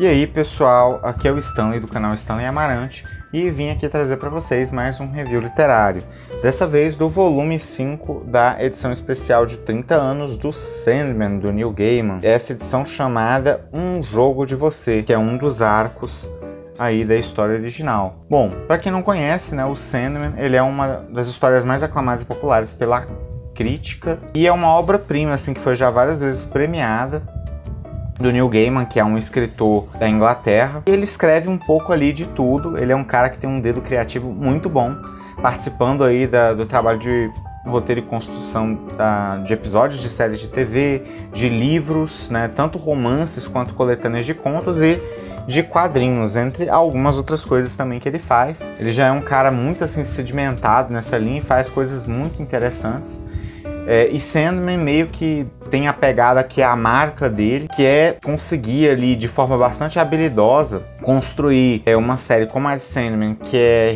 E aí pessoal, aqui é o Stanley do canal Stanley Amarante e vim aqui trazer para vocês mais um review literário, dessa vez do volume 5 da edição especial de 30 anos do Sandman, do Neil Gaiman. Essa edição chamada Um Jogo de Você, que é um dos arcos aí da história original. Bom, para quem não conhece, né, o Sandman, ele é uma das histórias mais aclamadas e populares pela crítica e é uma obra-prima assim que foi já várias vezes premiada, do Neil Gaiman, que é um escritor da Inglaterra. Ele escreve um pouco ali de tudo, ele é um cara que tem um dedo criativo muito bom, participando aí do trabalho de roteiro e construção de episódios de séries de TV, de livros, né, tanto romances quanto coletâneas de contos e de quadrinhos, entre algumas outras coisas também que ele faz. Ele já é um cara muito assim sedimentado nessa linha e faz coisas muito interessantes. E Sandman meio que tem a pegada que é a marca dele, que é conseguir ali de forma bastante habilidosa construir uma série como a de Sandman, que é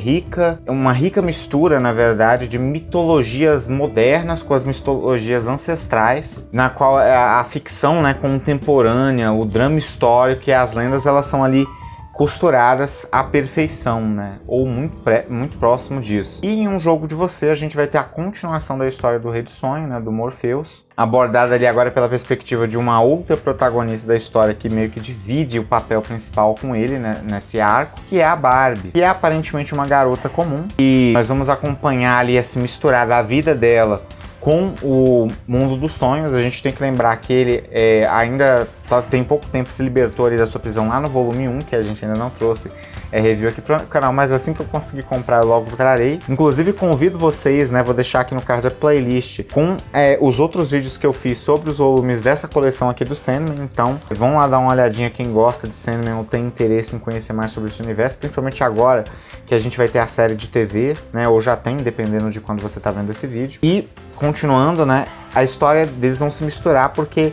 uma rica mistura, na verdade, de mitologias modernas com as mitologias ancestrais, na qual a ficção, né, contemporânea, o drama histórico e as lendas, elas são ali costuradas à perfeição, né? Ou muito próximo disso. E em Um Jogo de Você a gente vai ter a continuação da história do Rei do Sonho, né? Do Morpheus, abordada ali agora pela perspectiva de uma outra protagonista da história que meio que divide o papel principal com ele, né? Nesse arco, que é a Barbie, que é aparentemente uma garota comum, e nós vamos acompanhar ali esse misturar da vida dela com o mundo dos sonhos. A gente tem que lembrar que ele ainda tem pouco tempo se libertou ali da sua prisão lá no volume 1, que a gente ainda não trouxe review aqui pro canal, mas assim que eu conseguir comprar eu logo trarei. Inclusive convido vocês, né, vou deixar aqui no card a playlist com os outros vídeos que eu fiz sobre os volumes dessa coleção aqui do Sandman, então vão lá dar uma olhadinha quem gosta de Sandman ou tem interesse em conhecer mais sobre esse universo, principalmente agora que a gente vai ter a série de TV, né, ou já tem, dependendo de quando você tá vendo esse vídeo. E continuando, né, a história deles vão se misturar porque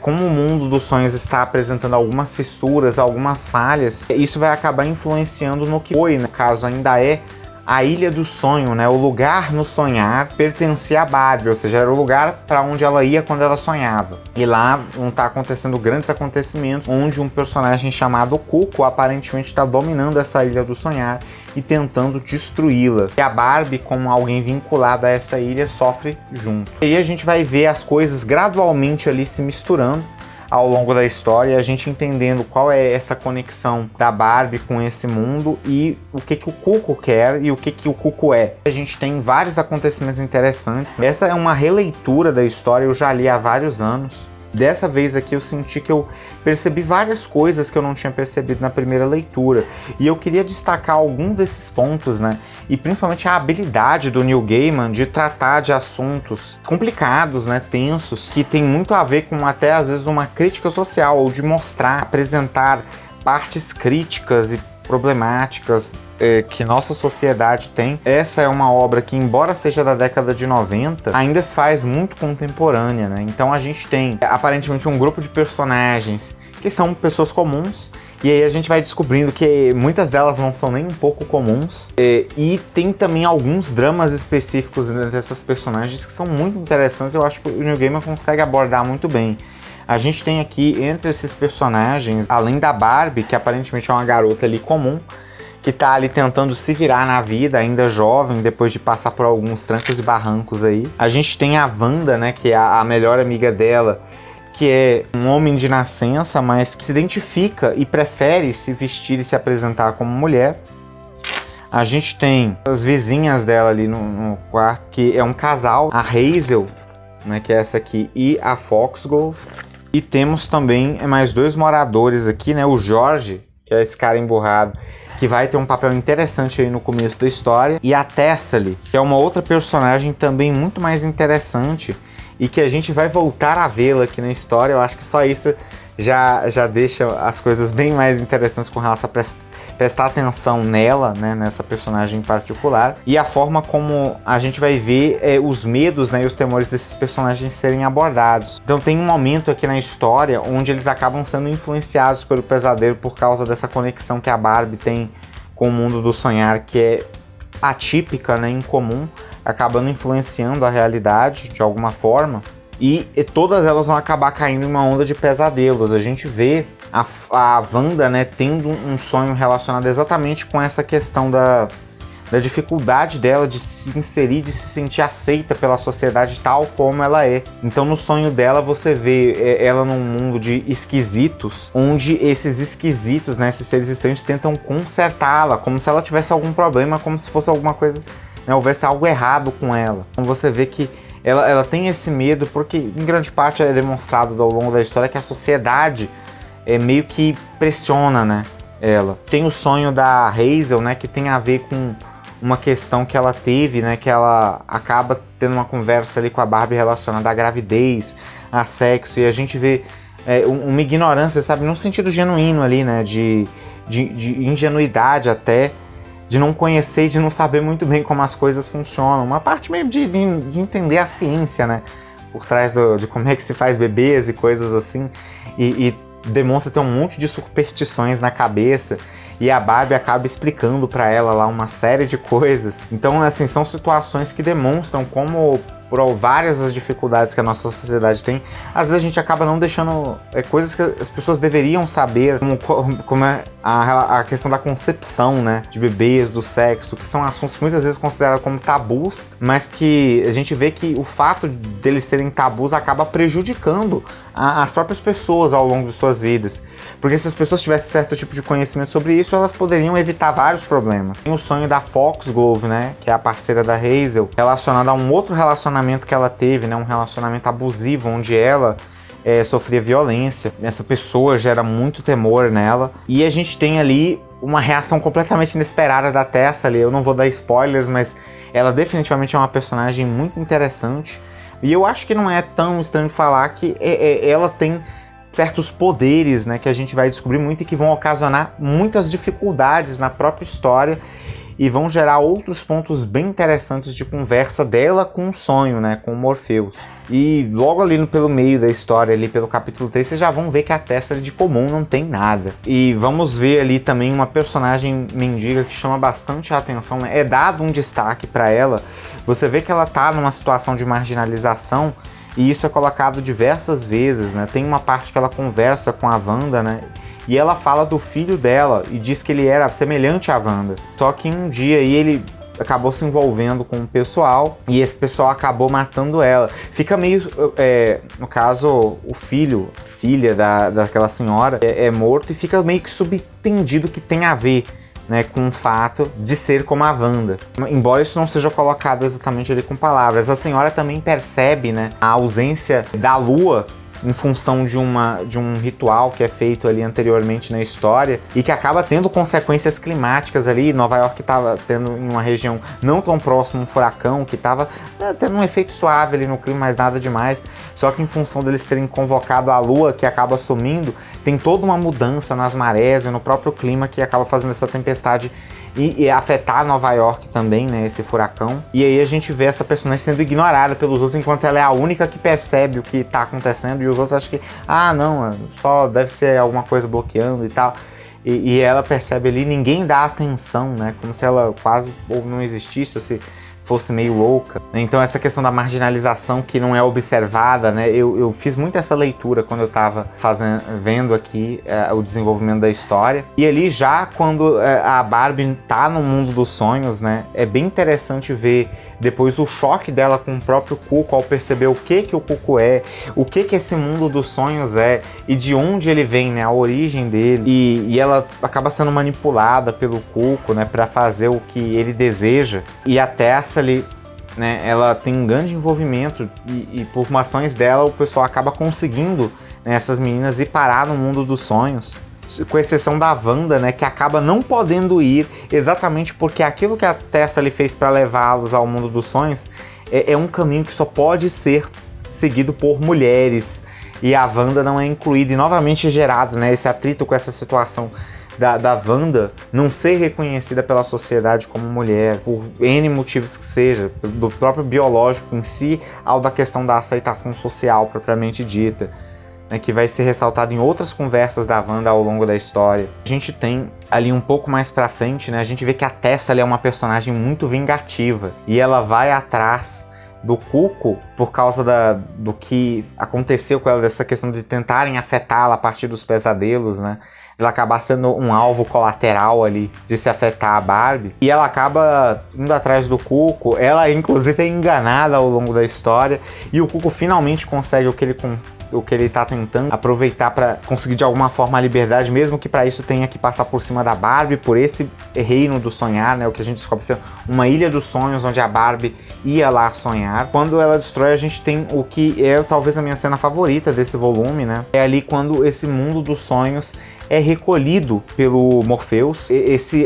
como o mundo dos sonhos está apresentando algumas fissuras, algumas falhas, isso vai acabar influenciando no que foi, no caso ainda é a Ilha do Sonho, né? O lugar no sonhar pertencia a Barbie, ou seja, era o lugar para onde ela ia quando ela sonhava. E lá vão estar acontecendo grandes acontecimentos, onde um personagem chamado Cuco aparentemente está dominando essa Ilha do Sonhar e tentando destruí-la. E a Barbie, como alguém vinculado a essa ilha, sofre junto. E aí a gente vai ver as coisas gradualmente ali se misturando ao longo da história, a gente entendendo qual é essa conexão da Barbie com esse mundo e o que o Cuco quer e o que o Cuco é. A gente tem vários acontecimentos interessantes. Essa é uma releitura da história, eu já li há vários anos. Dessa vez aqui eu senti que eu percebi várias coisas que eu não tinha percebido na primeira leitura. E eu queria destacar algum desses pontos, né? E principalmente a habilidade do Neil Gaiman de tratar de assuntos complicados, né? Tensos, que tem muito a ver com até às vezes uma crítica social, ou de mostrar, apresentar partes críticas e problemáticas que nossa sociedade tem. Essa é uma obra que, embora seja da década de 90, ainda se faz muito contemporânea, né? Então a gente tem aparentemente um grupo de personagens que são pessoas comuns, e aí a gente vai descobrindo que muitas delas não são nem um pouco comuns, e tem também alguns dramas específicos dentro dessas personagens que são muito interessantes. Eu acho que o Neil Gaiman consegue abordar muito bem. A gente tem aqui entre esses personagens, além da Barbie, que aparentemente é uma garota ali comum, que tá ali tentando se virar na vida, ainda jovem, depois de passar por alguns trancos e barrancos aí. A gente tem a Wanda, né, que é a melhor amiga dela, que é um homem de nascença, mas que se identifica e prefere se vestir e se apresentar como mulher. A gente tem as vizinhas dela ali no quarto, que é um casal, a Hazel, né, que é essa aqui, e a Foxglove. E temos também mais dois moradores aqui, né? O Jorge, que é esse cara emburrado, que vai ter um papel interessante aí no começo da história. E a Thessaly, que é uma outra personagem também muito mais interessante e que a gente vai voltar a vê-la aqui na história. Eu acho que só isso já deixa as coisas bem mais interessantes com relação a prestar atenção nela, né, nessa personagem em particular, e a forma como a gente vai ver os medos, né, e os temores desses personagens serem abordados. Então tem um momento aqui na história onde eles acabam sendo influenciados pelo pesadelo por causa dessa conexão que a Barbie tem com o mundo do sonhar, que é atípica, né, incomum, acabando influenciando a realidade de alguma forma. e todas elas vão acabar caindo em uma onda de pesadelos. A gente vê a Wanda, né, tendo um sonho relacionado exatamente com essa questão da dificuldade dela de se inserir, de se sentir aceita pela sociedade tal como ela é. Então no sonho dela você vê ela num mundo de esquisitos, onde esses esquisitos, né, esses seres estranhos tentam consertá-la, como se ela tivesse algum problema, como se fosse alguma coisa, né, houvesse algo errado com ela. Então você vê que ela tem esse medo, porque em grande parte é demonstrado ao longo da história que a sociedade meio que pressiona, né, ela. Tem o sonho da Hazel, né, que tem a ver com uma questão que ela teve, né, que ela acaba tendo uma conversa ali com a Barbie relacionada à gravidez, a sexo, e a gente vê uma ignorância, sabe, num sentido genuíno ali, né, de ingenuidade até, de não conhecer e de não saber muito bem como as coisas funcionam, uma parte meio de entender a ciência, né, por trás de como é que se faz bebês e coisas assim, e demonstra ter um monte de superstições na cabeça, e a Barbie acaba explicando para ela lá uma série de coisas. Então, assim, são situações que demonstram como, por várias as dificuldades que a nossa sociedade tem, às vezes a gente acaba não deixando coisas que as pessoas deveriam saber, como é a questão da concepção, né, de bebês, do sexo, que são assuntos muitas vezes considerados como tabus, mas que a gente vê que o fato deles serem tabus acaba prejudicando as próprias pessoas ao longo de suas vidas. Porque se as pessoas tivessem certo tipo de conhecimento sobre isso, elas poderiam evitar vários problemas. Tem o sonho da Foxglove, né, que é a parceira da Hazel, relacionado a um outro relacionamento que ela teve, né, um relacionamento abusivo, onde ela sofria violência. Essa pessoa gera muito temor nela. E a gente tem ali uma reação completamente inesperada da Tessa ali. Eu não vou dar spoilers, mas ela definitivamente é uma personagem muito interessante. E eu acho que não é tão estranho falar que ela tem certos poderes, né, que a gente vai descobrir muito e que vão ocasionar muitas dificuldades na própria história e vão gerar outros pontos bem interessantes de conversa dela com o sonho, né, com o Morpheus. E logo ali pelo meio da história, ali pelo capítulo 3, vocês já vão ver que a Tessa de comum não tem nada. E vamos ver ali também uma personagem mendiga que chama bastante a atenção, né? É dado um destaque para ela. Você vê que ela tá numa situação de marginalização, e isso é colocado diversas vezes, né? Tem uma parte que ela conversa com a Wanda, né? E ela fala do filho dela e diz que ele era semelhante à Wanda. Só que um dia ele acabou se envolvendo com o pessoal e esse pessoal acabou matando ela. Fica meio... no caso, o filha daquela senhora é morto e fica meio que subentendido que tem a ver, né, com o fato de ser como a Wanda. Embora isso não seja colocado exatamente ali com palavras, a senhora também percebe, né, a ausência da lua em função de um ritual que é feito ali anteriormente na história e que acaba tendo consequências climáticas ali. Nova York estava tendo em uma região não tão próxima um furacão que estava tendo um efeito suave ali no clima, mas nada demais. Só que em função deles terem convocado a lua, que acaba sumindo, tem toda uma mudança nas marés e no próprio clima que acaba fazendo essa tempestade e afetar Nova York também, né, esse furacão. E aí a gente vê essa personagem sendo ignorada pelos outros, enquanto ela é a única que percebe o que está acontecendo, e os outros acham que, não, só deve ser alguma coisa bloqueando e tal. E ela percebe ali, ninguém dá atenção, né, como se ela quase ou não existisse, ou se fosse meio louca. Então essa questão da marginalização que não é observada, né, eu fiz muito essa leitura quando eu estava vendo aqui o desenvolvimento da história. E ali já quando a Barbie tá no mundo dos sonhos, né, é bem interessante ver depois o choque dela com o próprio Cuco ao perceber o que o Cuco é, o que esse mundo dos sonhos é e de onde ele vem, né, a origem dele. E ela acaba sendo manipulada pelo Cuco, né, para fazer o que ele deseja. E a Tessa ali, né, ela tem um grande envolvimento e por ações dela o pessoal acaba conseguindo, né, essas meninas ir parar no mundo dos sonhos. Com exceção da Wanda, né, que acaba não podendo ir exatamente porque aquilo que a Tessa lhe fez para levá-los ao mundo dos sonhos é um caminho que só pode ser seguido por mulheres, e a Wanda não é incluída, e novamente é gerado, né, esse atrito com essa situação da Wanda não ser reconhecida pela sociedade como mulher, por N motivos que seja, do próprio biológico em si, ao da questão da aceitação social propriamente dita, né, que vai ser ressaltado em outras conversas da Wanda ao longo da história. A gente tem ali um pouco mais pra frente, né, a gente vê que a Tessa ali é uma personagem muito vingativa, e ela vai atrás do Cuco, por causa do que aconteceu com ela, dessa questão de tentarem afetá-la a partir dos pesadelos, né? Ela acabar sendo um alvo colateral ali de se afetar a Barbie. E ela acaba indo atrás do Cuco. Ela, inclusive, é enganada ao longo da história. E o Cuco finalmente consegue o que ele tá tentando, aproveitar para conseguir de alguma forma a liberdade, mesmo que para isso tenha que passar por cima da Barbie, por esse reino do sonhar, né? O que a gente descobre ser uma ilha dos sonhos, onde a Barbie ia lá sonhar. Quando ela destrói, a gente tem o que é talvez a minha cena favorita desse volume, né? É ali quando esse mundo dos sonhos é recolhido pelo Morpheus.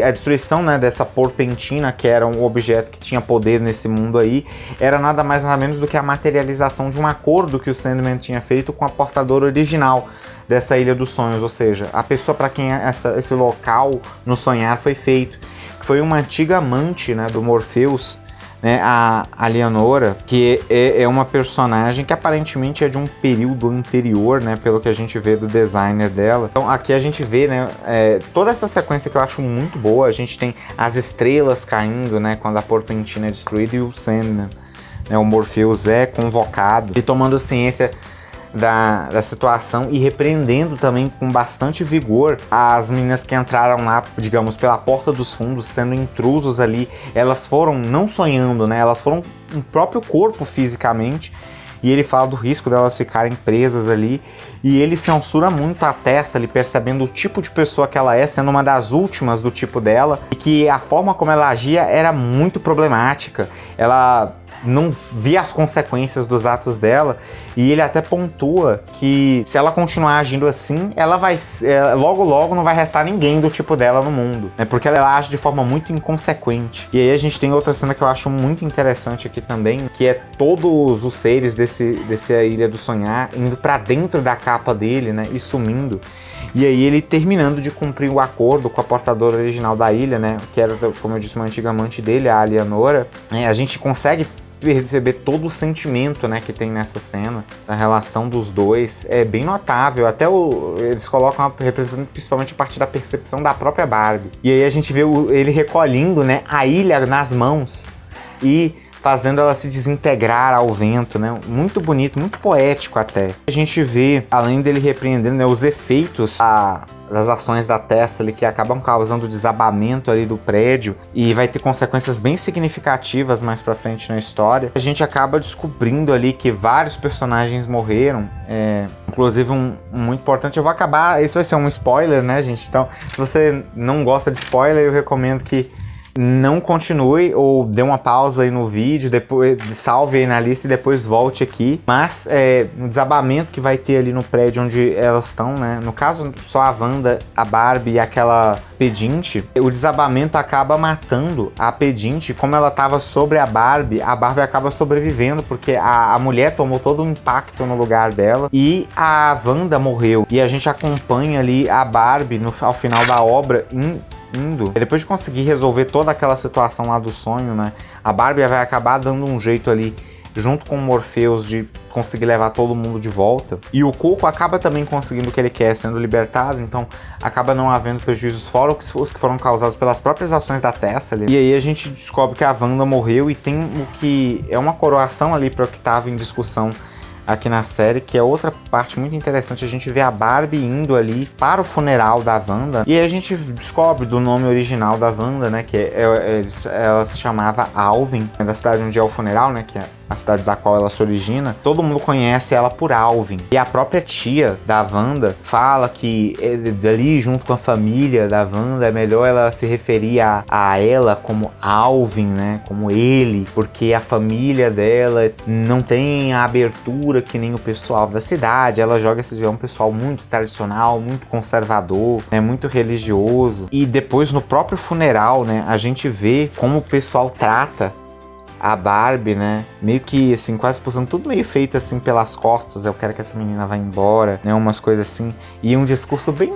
A destruição, né, dessa porpentina, que era um objeto que tinha poder nesse mundo aí, era nada mais nada menos do que a materialização de um acordo que o Sandman tinha feito com a portadora original dessa Ilha dos Sonhos, ou seja, a pessoa para quem esse local no sonhar foi feito, que foi uma antiga amante, né, do Morpheus, né, a Leonora, que é uma personagem que aparentemente é de um período anterior, né, pelo que a gente vê do designer dela. Então aqui a gente vê, né, toda essa sequência que eu acho muito boa. A gente tem as estrelas caindo, né, quando a porpentina é destruída, e o Sandman, né, o Morpheus é convocado e tomando ciência da situação e repreendendo também com bastante vigor as meninas que entraram lá, digamos, pela porta dos fundos, sendo intrusos ali. Elas foram não sonhando, né? Elas foram um próprio corpo fisicamente. E ele fala do risco delas ficarem presas ali. E ele censura muito a Tessa ali, percebendo o tipo de pessoa que ela é, sendo uma das últimas do tipo dela. E que a forma como ela agia era muito problemática. Ela não via as consequências dos atos dela, e ele até pontua que se ela continuar agindo assim, ela vai logo não vai restar ninguém do tipo dela no mundo, né? Porque ela age de forma muito inconsequente. E aí a gente tem outra cena que eu acho muito interessante aqui também, que é todos os seres dessa Ilha do Sonhar indo pra dentro da capa dele, né, e sumindo. E aí ele terminando de cumprir o acordo com a portadora original da ilha, né, que era, como eu disse, uma antiga amante dele, a Leonora. A gente consegue perceber todo o sentimento, né, que tem nessa cena, a relação dos dois é bem notável. Até eles colocam representando principalmente a partir da percepção da própria Barbie. E aí a gente vê ele recolhendo, né, a ilha nas mãos e fazendo ela se desintegrar ao vento, né? Muito bonito, muito poético até. A gente vê, além dele repreendendo, né, os efeitos das ações da Tessa ali, que acabam causando o desabamento ali do prédio e vai ter consequências bem significativas mais pra frente na história. A gente acaba descobrindo ali que vários personagens morreram, inclusive um muito importante. Eu vou acabar, esse vai ser um spoiler, né, gente? Então, se você não gosta de spoiler, eu recomendo que não continue ou dê uma pausa aí no vídeo, depois salve aí na lista e depois volte aqui. Mas no desabamento que vai ter ali no prédio onde elas estão, né? No caso, só a Wanda, a Barbie e aquela pedinte, o desabamento acaba matando a pedinte. Como ela estava sobre a Barbie acaba sobrevivendo, porque a mulher tomou todo o impacto no lugar dela e a Wanda morreu. E a gente acompanha ali a Barbie ao final da obra depois de conseguir resolver toda aquela situação lá do sonho, né? A Barbie vai acabar dando um jeito ali, junto com o Morpheus, de conseguir levar todo mundo de volta. E o Cuco acaba também conseguindo o que ele quer, sendo libertado. Então acaba não havendo prejuízos fora os que foram causados pelas próprias ações da Tessa ali. E aí a gente descobre que a Wanda morreu e tem o que é uma coroação ali para o que estava em discussão aqui na série, que é outra parte muito interessante. A gente vê a Barbie indo ali para o funeral da Wanda, e aí a gente descobre do nome original da Wanda, né, que ela se chamava Alvin, da cidade onde é o funeral, né, que é a cidade da qual ela se origina. Todo mundo conhece ela por Alvin. E a própria tia da Wanda fala que dali, junto com a família da Wanda, é melhor ela se referir a ela como Alvin, né? Como ele, porque a família dela não tem a abertura que nem o pessoal da cidade. Ela joga um pessoal muito tradicional, muito conservador, né? Muito religioso. E depois, no próprio funeral, né, a gente vê como o pessoal trata a Barbie, né, meio que assim, quase posando tudo meio feito assim pelas costas. Eu quero que essa menina vá embora, né, umas coisas assim. E um discurso bem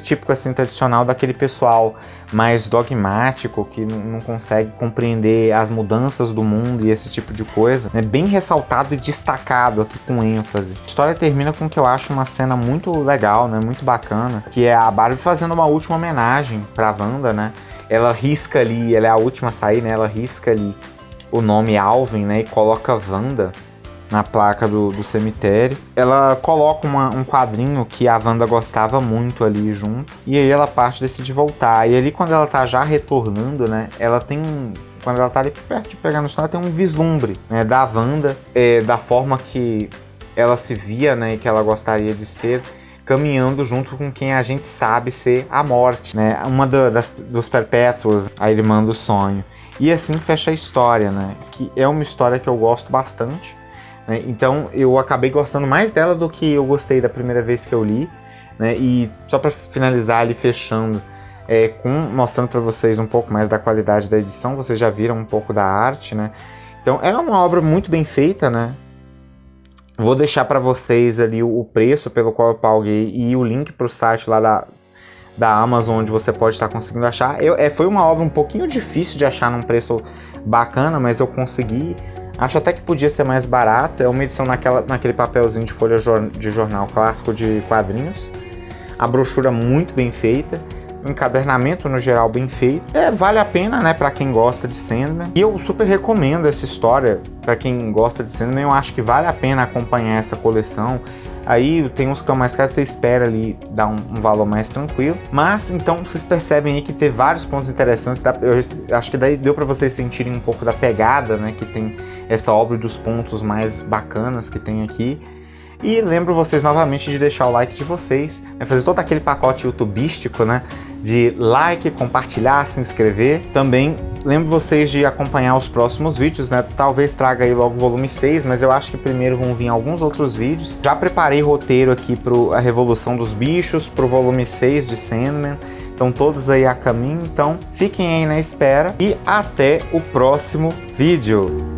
típico assim, tradicional daquele pessoal mais dogmático, que não consegue compreender as mudanças do mundo e esse tipo de coisa, né, bem ressaltado e destacado aqui com ênfase. A história termina com o que eu acho uma cena muito legal, né, muito bacana, que é a Barbie fazendo uma última homenagem pra Wanda, né. Ela risca ali, ela é a última a sair, né, ela risca ali o nome Alvin, né, e coloca Wanda na placa do cemitério. Ela coloca um quadrinho que a Wanda gostava muito ali junto, e aí ela parte, decide voltar. E ali quando ela tá já retornando, né, ela tem quando ela tá ali perto de pegar no chão, ela tem um vislumbre, né, da Wanda, da forma que ela se via, né, e que ela gostaria de ser, caminhando junto com quem a gente sabe ser a morte, né, uma dos perpétuos, a irmã do sonho. E assim fecha a história, né, que é uma história que eu gosto bastante. Então eu acabei gostando mais dela do que eu gostei da primeira vez que eu li, né? E só para finalizar ali, fechando, mostrando para vocês um pouco mais da qualidade da edição, vocês já viram um pouco da arte, né? Então é uma obra muito bem feita, né? Vou deixar para vocês ali o preço pelo qual eu paguei e o link para o site lá da Amazon, onde você pode estar conseguindo achar. Foi uma obra um pouquinho difícil de achar num preço bacana, mas eu consegui. Acho até que podia ser mais barato. É uma edição naquele papelzinho de folha de jornal clássico de quadrinhos. A brochura muito bem feita. O encadernamento, no geral, bem feito. Vale a pena, né, pra quem gosta de Sandman. E eu super recomendo essa história pra quem gosta de Sandman. Eu acho que vale a pena acompanhar essa coleção. Aí tem uns que estão mais caros, você espera ali dar um valor mais tranquilo. Mas então vocês percebem aí que tem vários pontos interessantes. Eu acho que daí deu para vocês sentirem um pouco da pegada, né, que tem essa obra, dos pontos mais bacanas que tem aqui. E lembro vocês novamente de deixar o like de vocês, né, fazer todo aquele pacote youtubístico, né, de like, compartilhar, se inscrever. Também lembro vocês de acompanhar os próximos vídeos, né, talvez traga aí logo o volume 6, mas eu acho que primeiro vão vir alguns outros vídeos. Já preparei roteiro aqui para a Revolução dos Bichos, para o volume 6 de Sandman, então todos aí a caminho. Então fiquem aí na espera e até o próximo vídeo.